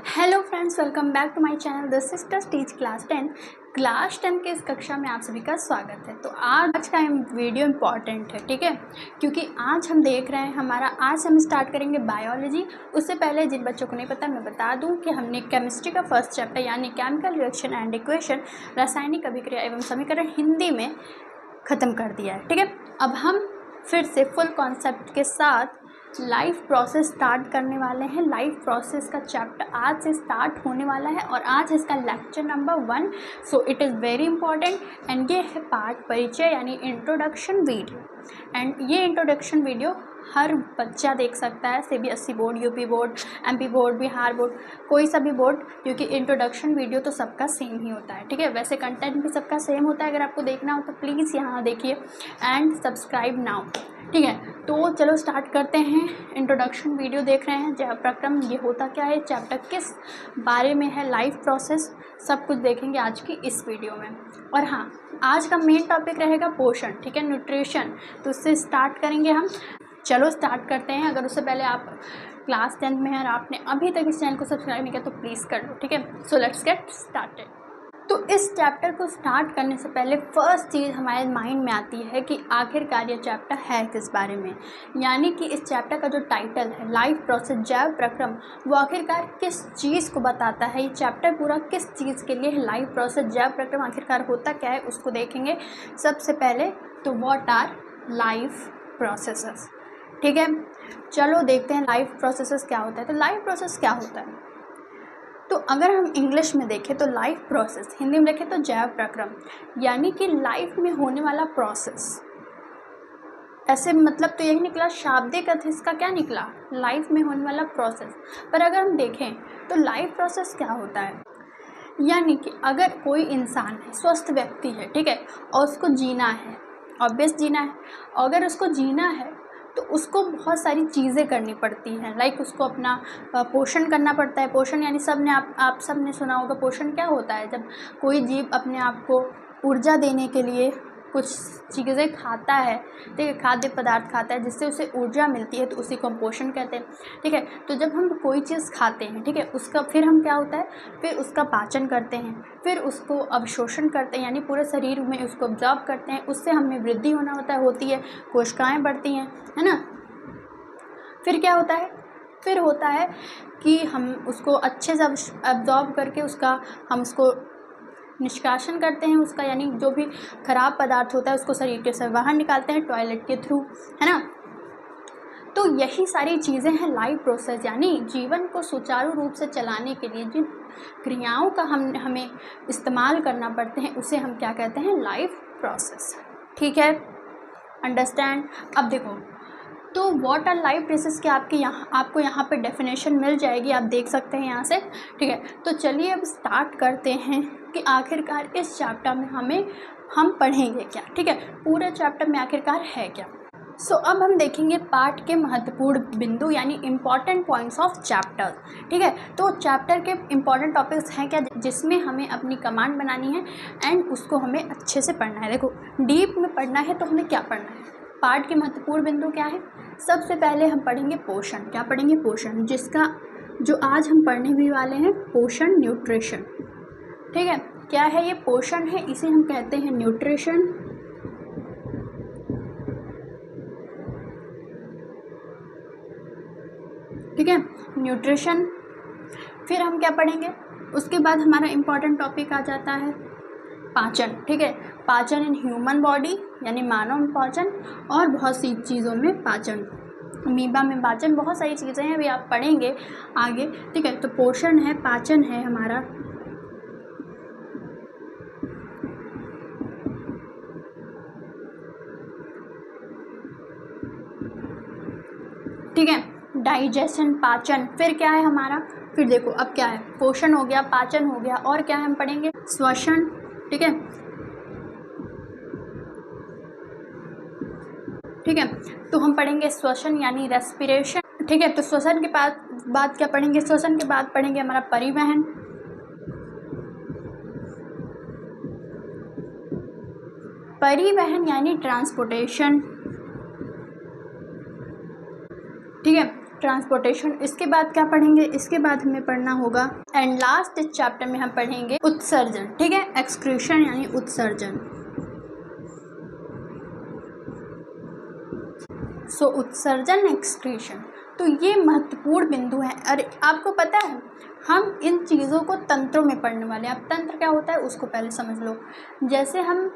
Hello friends, welcome back to my channel the sisters teach class 10 के इस कक्षा में आप सभी का स्वागत है। तो आज का वीडियो इम्पॉर्टेंट है, ठीक है, क्योंकि आज हम देख रहे हैं आज हम स्टार्ट करेंगे बायोलॉजी। उससे पहले जिन बच्चों को नहीं पता मैं बता दूं कि हमने केमिस्ट्री का फर्स्ट चैप्टर यानी केमिकल रिएक्शन एंड इक्वेशन, रासायनिक अभिक्रिया एवं समीकरण हिंदी में ख़त्म कर दिया है, ठीक है। अब हम फिर से फुल कॉन्सेप्ट के साथ लाइफ प्रोसेस स्टार्ट करने वाले हैं। लाइफ प्रोसेस का चैप्टर आज से स्टार्ट होने वाला है और आज इसका lecture number 1। So it is very important and ये है पार्ट परिचय यानी इंट्रोडक्शन वीडियो। एंड ये इंट्रोडक्शन वीडियो हर बच्चा देख सकता है, CBSE board, UP board, MP board, Bihar board, कोई सा भी बोर्ड, क्योंकि इंट्रोडक्शन वीडियो तो सबका सेम ही होता है, ठीक है। वैसे कंटेंट भी सबका सेम होता है। अगर आपको देखना हो तो प्लीज़ यहाँ देखिए एंड सब्सक्राइब नाउ, ठीक है। तो चलो स्टार्ट करते हैं। इंट्रोडक्शन वीडियो देख रहे हैं, जय प्रक्रम, ये होता क्या है, चैप्टर किस बारे में है, लाइफ प्रोसेस, सब कुछ देखेंगे आज की इस वीडियो में। और हाँ, आज का मेन टॉपिक रहेगा पोषण, ठीक है, न्यूट्रिशन। तो उससे स्टार्ट करेंगे हम। चलो स्टार्ट करते हैं। अगर उससे पहले आप क्लास 10 में हैं और आपने अभी तक इस चैनल को सब्सक्राइब नहीं किया तो प्लीज़ कर लो, ठीक है। So let's get started. तो इस चैप्टर को स्टार्ट करने से पहले फर्स्ट चीज़ हमारे माइंड में आती है कि आखिरकार ये चैप्टर है किस बारे में, यानी कि इस चैप्टर का जो टाइटल है लाइफ प्रोसेस जैव प्रक्रम, वो आखिरकार किस चीज़ को बताता है। ये चैप्टर पूरा किस चीज़ के लिए है, लाइफ प्रोसेस जैव प्रक्रम आखिरकार होता क्या है उसको देखेंगे। सबसे पहले तो व्हाट आर लाइफ प्रोसेसेस, ठीक है। चलो देखते हैं लाइफ प्रोसेसेस क्या होता है। तो लाइफ प्रोसेस क्या होता है, तो अगर हम इंग्लिश में देखें तो लाइफ प्रोसेस, हिंदी में देखें तो जैव प्रक्रम, यानी कि लाइफ में होने वाला प्रोसेस। ऐसे मतलब तो यही निकला, शाब्दिक अर्थ इसका क्या निकला, लाइफ में होने वाला प्रोसेस। पर अगर हम देखें तो लाइफ प्रोसेस क्या होता है, यानी कि अगर कोई इंसान है, स्वस्थ व्यक्ति है, ठीक है, और उसको जीना है, ऑब्वियस जीना है, अगर उसको जीना है तो उसको बहुत सारी चीज़ें करनी पड़ती हैं। लाइक उसको अपना पोषण करना पड़ता है। पोषण यानी आप सब ने सुना होगा, पोषण क्या होता है, जब कोई जीव अपने आप को ऊर्जा देने के लिए कुछ चीज़ें खाता है, ठीक है, खाद्य पदार्थ खाता है जिससे उसे ऊर्जा मिलती है, तो उसी को हम पोषण कहते हैं, ठीक है। तो जब हम कोई चीज़ खाते हैं, ठीक है, उसका फिर हम क्या होता है, फिर उसका पाचन करते हैं, फिर उसको अवशोषण करते हैं, यानी पूरे शरीर में उसको ऑब्जॉर्ब करते हैं, उससे हमें वृद्धि होती है, कोशिकाएँ बढ़ती हैं, है ना। फिर क्या होता है, फिर होता है कि हम उसको अच्छे से अब्जॉर्ब करके हम उसको निष्कासन करते हैं उसका, यानी जो भी खराब पदार्थ होता है उसको शरीर के से बाहर निकालते हैं टॉयलेट के थ्रू, है ना। तो यही सारी चीज़ें हैं लाइफ प्रोसेस, यानी जीवन को सुचारू रूप से चलाने के लिए जिन क्रियाओं का हमें इस्तेमाल करना पड़ते हैं उसे हम क्या कहते हैं, लाइफ प्रोसेस, ठीक है, अंडरस्टैंड। अब देखो, तो व्हाट आर लाइफ प्रोसेस की आपको यहाँ पे डेफिनेशन मिल जाएगी, आप देख सकते हैं यहाँ से, ठीक है। तो चलिए अब स्टार्ट करते हैं कि आखिरकार इस चैप्टर में हम पढ़ेंगे क्या, ठीक है, पूरे चैप्टर में आखिरकार है क्या। सो अब हम देखेंगे पाठ के महत्वपूर्ण बिंदु यानी इम्पॉर्टेंट पॉइंट्स ऑफ चैप्टर, ठीक है। तो चैप्टर के इम्पॉर्टेंट टॉपिक्स हैं क्या, जिसमें हमें अपनी कमांड बनानी है एंड उसको हमें अच्छे से पढ़ना है। देखो, डीप में पढ़ना है तो हमें क्या पढ़ना है, पाठ के महत्वपूर्ण बिंदु क्या है। सबसे पहले हम पढ़ेंगे पोषण। क्या पढ़ेंगे, पोषण, जो आज हम पढ़ने भी वाले हैं, पोषण, न्यूट्रिशन, ठीक है। क्या है ये, पोषण है, इसे हम कहते हैं न्यूट्रिशन, ठीक है, न्यूट्रिशन। फिर हम क्या पढ़ेंगे, उसके बाद हमारा इम्पॉर्टेंट टॉपिक आ जाता है पाचन, ठीक है, पाचन इन ह्यूमन बॉडी यानी मानव पाचन, और बहुत सी चीज़ों में पाचन, अमीबा में पाचन, बहुत सारी चीज़ें हैं, अभी आप पढ़ेंगे आगे, ठीक है। तो पोषण है, पाचन है हमारा, ठीक है, डाइजेशन, पाचन। फिर क्या है हमारा, फिर देखो अब क्या है, पोषण हो गया, पाचन हो गया, और क्या हम पढ़ेंगे, श्वसन, ठीक है, ठीक है। तो हम पढ़ेंगे श्वसन यानी रेस्पिरेशन, ठीक है। तो श्वसन के बाद क्या पढ़ेंगे, श्वसन के बाद पढ़ेंगे हमारा परिवहन, यानी ट्रांसपोर्टेशन, ठीक है। ट्रांसपोर्टेशन। इसके बाद क्या पढ़ेंगे, इसके बाद हमें पढ़ना होगा एंड लास्ट इस चैप्टर में हम पढ़ेंगे उत्सर्जन, ठीक है, एक्सक्रीशन यानी उत्सर्जन। सो उत्सर्जन एक्सक्रीशन, तो ये महत्वपूर्ण बिंदु है। अरे आपको पता है हम इन चीज़ों को तंत्रों में पढ़ने वाले हैं। अब तंत्र क्या होता है उसको पहले समझ लो। जैसे हम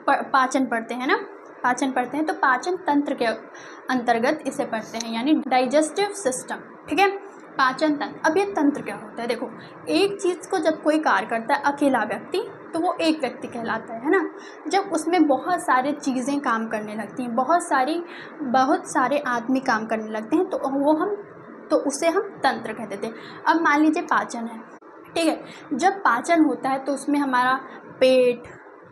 पाचन पढ़ते हैं ना, पाचन पढ़ते हैं तो पाचन तंत्र के अंतर्गत इसे पढ़ते हैं, यानी डाइजेस्टिव सिस्टम, ठीक है, पाचन तंत्र। अब ये तंत्र क्या होता है, देखो एक चीज़ को जब कोई कार्य करता है अकेला व्यक्ति तो वो एक व्यक्ति कहलाता है ना। जब उसमें बहुत सारी चीज़ें काम करने लगती हैं, बहुत सारे आदमी काम करने लगते हैं तो उसे हम तंत्र कहते थे। अब मान लीजिए पाचन है, ठीक है, जब पाचन होता है तो उसमें हमारा पेट,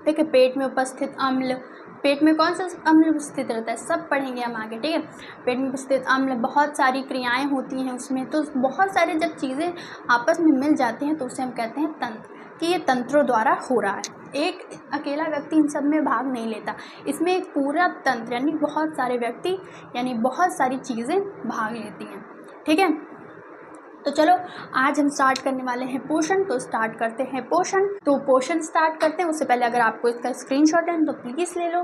ठीक है, पेट में उपस्थित अम्ल, पेट में कौन सा अम्ल उपस्थित रहता है सब पढ़ेंगे हम आगे, ठीक है। पेट में उपस्थित अम्ल, बहुत सारी क्रियाएं होती हैं उसमें, तो बहुत सारी जब चीज़ें आपस में मिल जाती हैं तो उसे हम कहते हैं तंत्र, कि ये तंत्रों द्वारा हो रहा है। एक अकेला व्यक्ति इन सब में भाग नहीं लेता, इसमें एक पूरा तंत्र यानी बहुत सारे व्यक्ति यानी बहुत सारी चीज़ें भाग लेती हैं, ठीक है। तो चलो आज हम स्टार्ट करने वाले हैं पोषण, तो स्टार्ट करते हैं पोषण। तो पोषण स्टार्ट करते हैं, उससे पहले अगर आपको इसका स्क्रीनशॉट है तो प्लीज़ ले लो।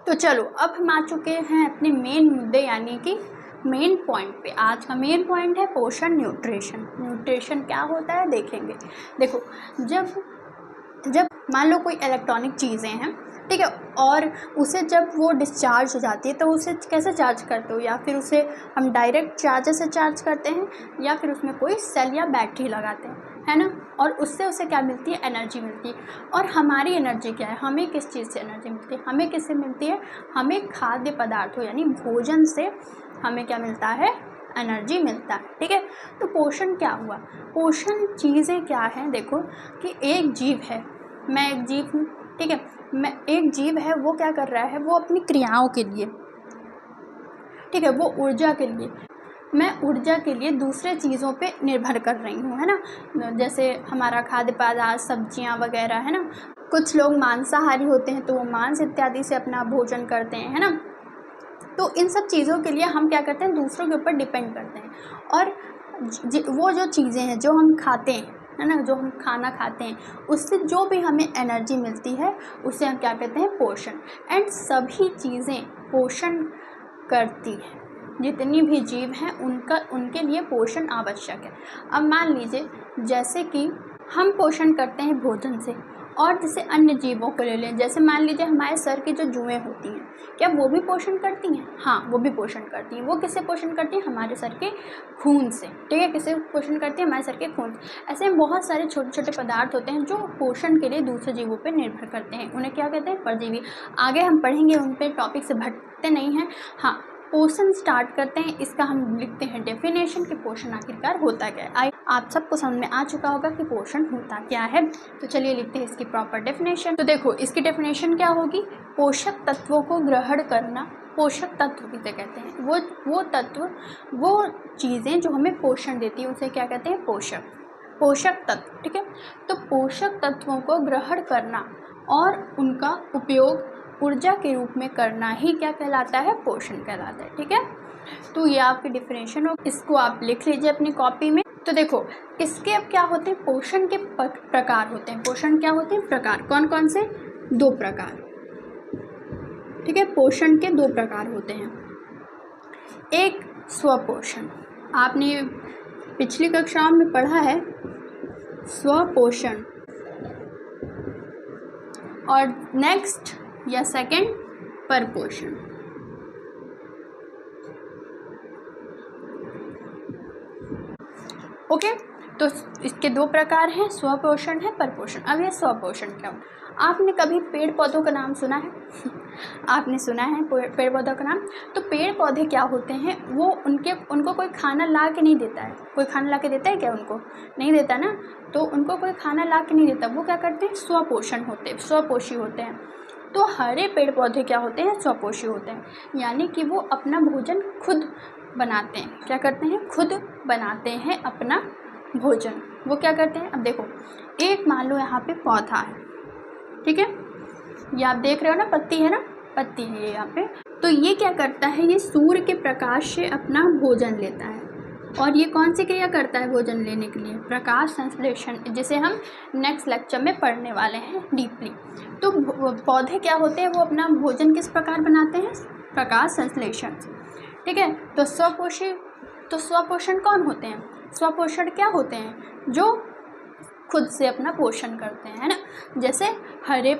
तो चलो अब हम आ चुके हैं अपने मेन मुद्दे यानी कि मेन पॉइंट पे। आज का मेन पॉइंट है पोषण, न्यूट्रिशन। न्यूट्रिशन क्या होता है देखेंगे। देखो जब मान लो कोई इलेक्ट्रॉनिक चीज़ें हैं, ठीक है, और उसे जब वो डिस्चार्ज हो जाती है तो उसे कैसे चार्ज करते हो, या फिर उसे हम डायरेक्ट चार्जर से चार्ज करते हैं या फिर उसमें कोई सेल या बैटरी लगाते हैं, है ना, और उससे उसे क्या मिलती है, एनर्जी मिलती है। और हमारी एनर्जी क्या है, हमें किस चीज़ से एनर्जी मिलती है, हमें किससे मिलती है, हमें खाद्य पदार्थों यानी भोजन से हमें क्या मिलता है, एनर्जी मिलता है, ठीक है। तो पोषण क्या हुआ, पोषण चीज़ें क्या हैं, देखो कि एक जीव है, मैं एक जीव हूँ, ठीक है, मैं एक जीव है, वो क्या कर रहा है, वो अपनी क्रियाओं के लिए, ठीक है, वो ऊर्जा के लिए, मैं ऊर्जा के लिए दूसरे चीज़ों पे निर्भर कर रही हूँ, है ना। जैसे हमारा खाद्य पदार्थ, सब्जियाँ वगैरह, है ना। कुछ लोग मांसाहारी होते हैं तो वो मांस इत्यादि से अपना भोजन करते हैं, है ना। तो इन सब चीज़ों के लिए हम क्या करते हैं, दूसरों के ऊपर डिपेंड करते हैं। और वो जो चीज़ें हैं जो हम खाते हैं, है ना, जो हम खाना खाते हैं उससे जो भी हमें एनर्जी मिलती है उसे हम क्या कहते हैं, पोषण। एंड सभी चीज़ें पोषण करती हैं, जितनी भी जीव हैं उनके लिए पोषण आवश्यक है। अब मान लीजिए जैसे कि हम पोषण करते हैं भोजन से, और जैसे अन्य जीवों को ले लें, जैसे मान लीजिए हमारे सर की जो जुएँ होती हैं, क्या वो भी पोषण करती हैं, हाँ वो भी पोषण करती हैं। वो किससे पोषण करती हैं, हमारे सर के खून से, ठीक है, किससे पोषण करती है, हमारे सर के खून से। ऐसे बहुत सारे छोटे छोटे पदार्थ होते हैं जो पोषण के लिए दूसरे जीवों पर निर्भर करते हैं, उन्हें क्या कहते हैं, परजीवी। आगे हम पढ़ेंगे, उन पर टॉपिक से भटकते नहीं हैं। हाँ, पोषण स्टार्ट करते हैं, इसका हम लिखते हैं डेफिनेशन कि पोषण आखिरकार होता क्या है। आप सबको समझ में आ चुका होगा कि पोषण होता क्या है, तो चलिए लिखते हैं इसकी प्रॉपर डेफिनेशन। तो देखो इसकी डेफिनेशन क्या होगी, पोषक तत्वों को ग्रहण करना, पोषक तत्व किसे कहते हैं, वो तत्व, वो चीज़ें जो हमें पोषण देती है उसे क्या कहते हैं, पोषक तत्व, ठीक है। तो पोषक तत्वों को ग्रहण करना और उनका उपयोग ऊर्जा के रूप में करना ही क्या कहलाता है, पोषण कहलाता है, ठीक है। तो ये आपकी डेफिनेशन हो, इसको आप लिख लीजिए अपनी कॉपी में। तो देखो इसके अब क्या होते हैं, पोषण के प्रकार होते हैं। पोषण क्या होते हैं, प्रकार, कौन कौन से, 2 प्रकार, ठीक है। पोषण के 2 प्रकार होते हैं। एक स्वपोषण, आपने पिछली कक्षाओं में पढ़ा है स्वपोषण, और नेक्स्ट या सेकंड परपोषण। ओके, तो इसके 2 प्रकार हैं, स्वपोषण है, परपोषण। अब ये स्वपोषण क्या हो, आपने कभी पेड़ पौधों का नाम सुना है आपने सुना है पेड़ पौधों का नाम। तो पेड़ पौधे क्या होते हैं, वो उनको कोई खाना ला के नहीं देता है। कोई खाना ला के देता है क्या, उनको नहीं देता ना। तो उनको कोई खाना ला के नहीं देता, वो क्या करते हैं, स्वपोषण होते हैं, स्वपोषी होते हैं। तो हरे पेड़ पौधे क्या होते हैं, स्वपोषी होते हैं, यानी कि वो अपना भोजन खुद बनाते हैं। क्या करते हैं, खुद बनाते हैं अपना भोजन। वो क्या करते हैं, अब देखो एक मान लो यहाँ पे पौधा है, ठीक है, ये आप देख रहे हो ना, पत्ती है ना, पत्ती है ये यहाँ पे। तो ये क्या करता है, ये सूर्य के प्रकाश से अपना भोजन लेता है। और ये कौन सी क्रिया करता है भोजन लेने के लिए? प्रकाश संश्लेषण, जिसे हम नेक्स्ट लेक्चर में पढ़ने वाले हैं डीपली। तो पौधे क्या होते हैं, वो अपना भोजन किस प्रकार बनाते हैं? प्रकाश संश्लेषण। ठीक है। तो स्वपोषण कौन होते हैं? स्वपोषण क्या होते हैं? जो खुद से अपना पोषण करते हैं, है ना। जैसे हरे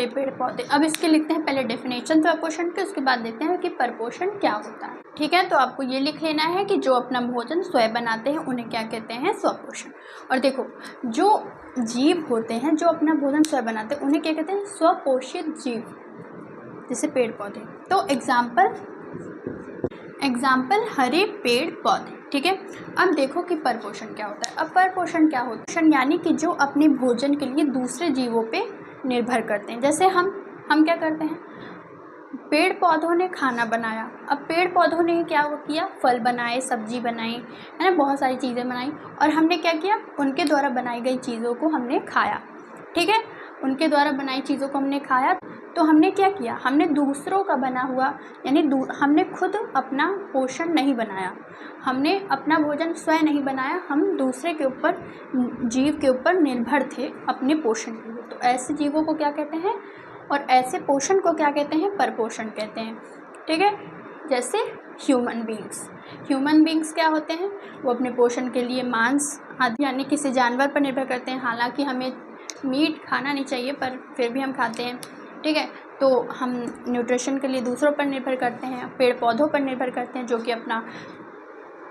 पेड़ पौधे। अब इसके लिखते हैं पहले डेफिनेशन स्वपोषण के, उसके बाद देखते हैं कि परपोषण क्या होता है। ठीक है। तो आपको ये लिख लेना है कि जो अपना भोजन स्वयं बनाते हैं उन्हें क्या कहते हैं? स्वपोषण। और देखो, जो जीव होते हैं जो अपना भोजन स्वयं बनाते हैं उन्हें क्या कहते हैं? स्वपोषित जीव, जैसे पेड़ पौधे। तो एग्जाम्पल हरे पेड़ पौधे। ठीक है। अब देखो कि परपोषण क्या होता है। अब परपोषण क्या होता है? पोषण यानी कि जो अपने भोजन के लिए दूसरे जीवों पे निर्भर करते हैं। जैसे हम क्या करते हैं? पेड़ पौधों ने खाना बनाया। अब पेड़ पौधों ने क्या किया? फल बनाए, सब्जी बनाई, है ना, बहुत सारी चीज़ें बनाई। और हमने क्या किया? उनके द्वारा बनाई गई चीज़ों को हमने खाया। ठीक है। उनके द्वारा बनाई चीज़ों को हमने खाया। तो हमने क्या किया? हमने दूसरों का बना हुआ, यानी हमने खुद अपना पोषण नहीं बनाया, हमने अपना भोजन स्वयं नहीं बनाया, हम दूसरे के ऊपर, जीव के ऊपर निर्भर थे अपने पोषण के लिए। तो ऐसे जीवों को क्या कहते हैं? और ऐसे पोषण को क्या कहते हैं? परपोषण कहते हैं। ठीक है। जैसे ह्यूमन बींग्स क्या होते हैं? वो अपने पोषण के लिए मांस आदि यानी किसी जानवर पर निर्भर करते हैं। हालांकि हमें मीट खाना नहीं चाहिए, पर फिर भी हम खाते हैं। ठीक है। तो हम न्यूट्रिशन के लिए दूसरों पर निर्भर करते हैं, पेड़ पौधों पर निर्भर करते हैं, जो कि अपना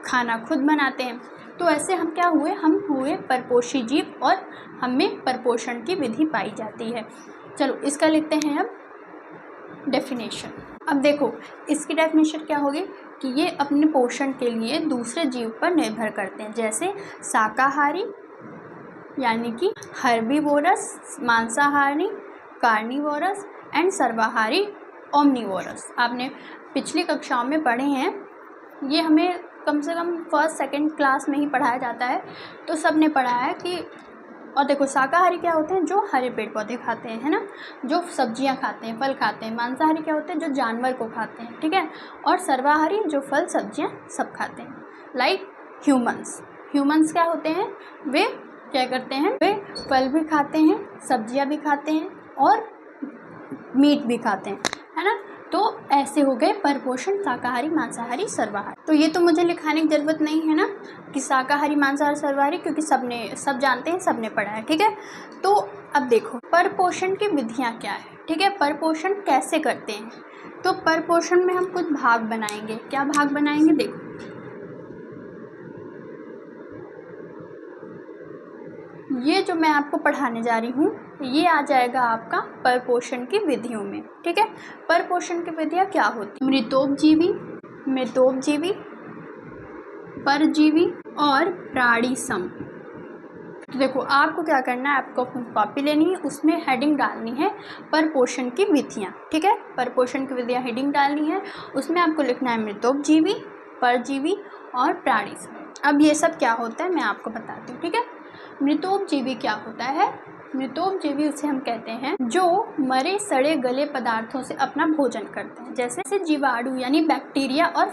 खाना खुद बनाते हैं। तो ऐसे हम क्या हुए? हम हुए परपोषी जीव, और हमें परपोषण की विधि पाई जाती है। चलो इसका लिखते हैं अब डेफिनेशन। अब देखो, इसकी डेफिनेशन क्या होगी कि ये अपने पोषण के लिए दूसरे जीव पर निर्भर करते हैं। जैसे शाकाहारी यानी कि हर्बीवोरस मांसाहारी, कार्निवोरस एंड सर्वाहारी ओमनिवोरस। आपने पिछली कक्षाओं में पढ़े हैं, ये हमें कम से कम फर्स्ट सेकंड क्लास में ही पढ़ाया जाता है, तो सब ने पढ़ा है कि। और देखो, शाकाहारी क्या होते हैं? जो हरे पेड़ पौधे खाते हैं, है ना, जो सब्जियां खाते हैं, फल खाते हैं। मांसाहारी क्या होते हैं? जो जानवर को खाते हैं। ठीक है। और सर्वाहारी जो फल सब्जियां सब खाते हैं, लाइक ह्यूमंस क्या होते हैं? वे क्या करते हैं? वे फल भी खाते हैं, सब्जियां भी खाते हैं और मीट भी खाते हैं, है ना। तो ऐसे हो गए परपोषण, शाकाहारी, मांसाहारी, सर्वाहारी। तो ये तो मुझे लिखाने की ज़रूरत नहीं है ना कि शाकाहारी, मांसाहारी, सर्वाहारी, क्योंकि सब जानते हैं, सबने पढ़ा है। ठीक है। तो अब देखो परपोषण की विधियाँ क्या है। ठीक है। परपोषण कैसे करते हैं? तो परपोषण में हम कुछ भाग बनाएंगे। क्या भाग बनाएंगे? देखो, ये जो मैं आपको पढ़ाने जा रही हूँ ये आ जाएगा आपका परपोषण की विधियों में। ठीक है। परपोषण की विधियाँ क्या होती? मृतोपजीवी, परजीवी और प्राणीसम। तो देखो, आपको क्या करना है, आपको अपनी कॉपी लेनी है, उसमें हेडिंग डालनी है परपोषण की विधियाँ। ठीक है। परपोषण की विधियाँ हेडिंग डालनी है, उसमें आपको लिखना है मृतोपजीवी, परजीवी और प्राणीसम। अब ये सब क्या होता है मैं आपको बताती हूँ। ठीक है। मृतोपजीवी क्या होता है? मृतोपजीवी उसे हम कहते हैं जो मरे सड़े गले पदार्थों से अपना भोजन करते हैं। जैसे जीवाणु यानी बैक्टीरिया और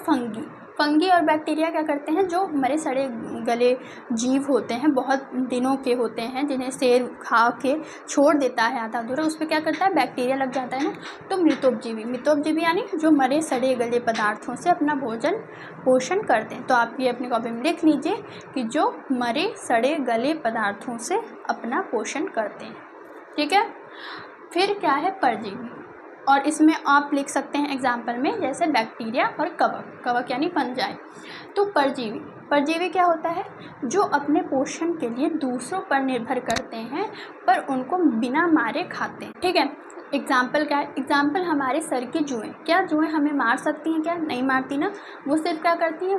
फंगी और बैक्टीरिया क्या करते हैं? जो मरे सड़े गले जीव होते हैं, बहुत दिनों के होते हैं, जिन्हें शेर खा के छोड़ देता है आधा अधूरा, उस पर क्या करता है? बैक्टीरिया लग जाता है ना। तो मृतोपजीवी यानी जो मरे सड़े गले पदार्थों से अपना भोजन पोषण करते हैं। तो आप ये अपनी कॉपी में लिख लीजिए कि जो मरे सड़े गले पदार्थों से अपना पोषण करते हैं। ठीक है। फिर क्या है? परजीवी। और इसमें आप लिख सकते हैं एग्जाम्पल में, जैसे बैक्टीरिया और कवक यानी फंजाई। तो परजीवी क्या होता है? जो अपने पोषण के लिए दूसरों पर निर्भर करते हैं पर उनको बिना मारे खाते हैं। ठीक है। एग्जाम्पल क्या है? एग्जाम्पल हमारे सर की जुएँ। क्या जुएँ हमें मार सकती हैं? क्या नहीं मारती ना। वो सिर्फ क्या करती हैं?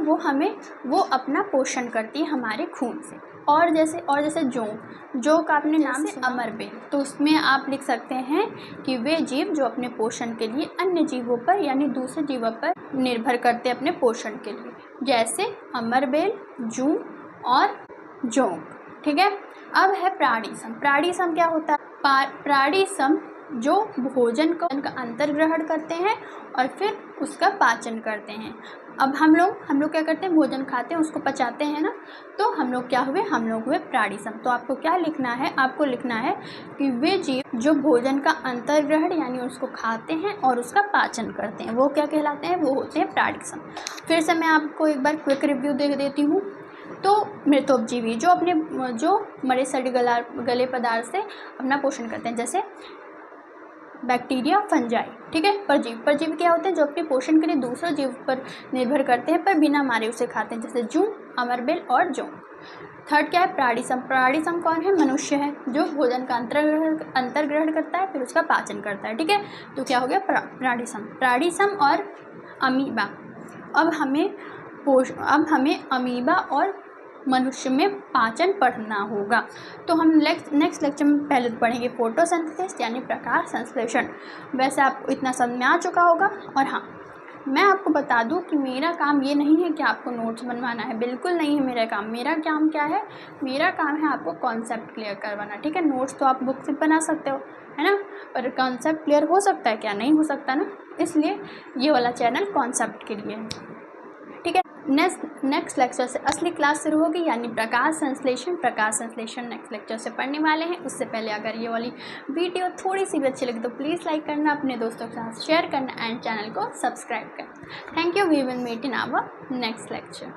वो अपना पोषण करती है हमारे खून से। और जैसे जोंक आपने नाम से अमरबेल, तो उसमें आप लिख सकते हैं कि वे जीव जो अपने पोषण के लिए अन्य जीवों पर यानी दूसरे जीवों पर निर्भर करते हैं अपने पोषण के लिए, जैसे अमरबेल, जू और जोंक। ठीक है। अब है प्राणीसम। प्राणीसम क्या होता है? प्राणीसम जो भोजन का अंतर ग्रहण करते हैं और फिर उसका पाचन करते हैं। अब हम लोग क्या करते हैं, भोजन खाते हैं, उसको पचाते हैं ना, तो हम लोग हुए प्राणीसम। तो आपको क्या लिखना है, आपको लिखना है कि वे जीव जो भोजन का अंतर ग्रहण यानी उसको खाते हैं और उसका पाचन करते हैं, वो क्या कहलाते हैं, वो होते हैं प्राणीसम। फिर से मैं आपको एक बार क्विक रिव्यू दे देती हूँ। तो मृतोपजीवी जो मरे सड़े गले पदार्थ से अपना पोषण करते हैं, जैसे बैक्टीरिया, फंजाई, ठीक है। परजीवी क्या होते हैं, जो अपने पोषण के लिए दूसरे जीव पर निर्भर करते हैं पर बिना मारे उसे खाते हैं, जैसे जूं, अमरबेल और जोंक। थर्ड क्या है, प्राणीसम। प्राणीसम कौन है, मनुष्य है, जो भोजन का अंतर ग्रहण करता है फिर उसका पाचन करता है, ठीक है। तो क्या हो गया, प्राणीसम और अमीबा। अब हमें अमीबा और मनुष्य में पाचन पढ़ना होगा। तो हम नेक्स्ट लेक्चर में पहले पढ़ेंगे फोटोसिंथेसिस यानी प्रकाश संश्लेषण। वैसे आपको इतना समझ में आ चुका होगा। और हाँ, मैं आपको बता दूं कि मेरा काम ये नहीं है कि आपको नोट्स बनवाना है, बिल्कुल नहीं है मेरा काम। मेरा काम क्या है, मेरा काम है आपको कॉन्सेप्ट क्लियर करवाना, ठीक है। नोट्स तो आप बुक से बना सकते हो, है ना, पर कॉन्सेप्ट क्लियर हो सकता है क्या, नहीं हो सकता ना, इसलिए ये वाला चैनल कॉन्सेप्ट के लिए है, ठीक है। नेक्स्ट लेक्चर से असली क्लास शुरू होगी, यानी प्रकाश संश्लेषण नेक्स्ट लेक्चर से पढ़ने वाले हैं। उससे पहले अगर ये वाली वीडियो थोड़ी सी भी अच्छी लगी तो प्लीज़ लाइक करना, अपने दोस्तों के साथ शेयर करना एंड चैनल को सब्सक्राइब करना। Thank you, we will meet in our next lecture.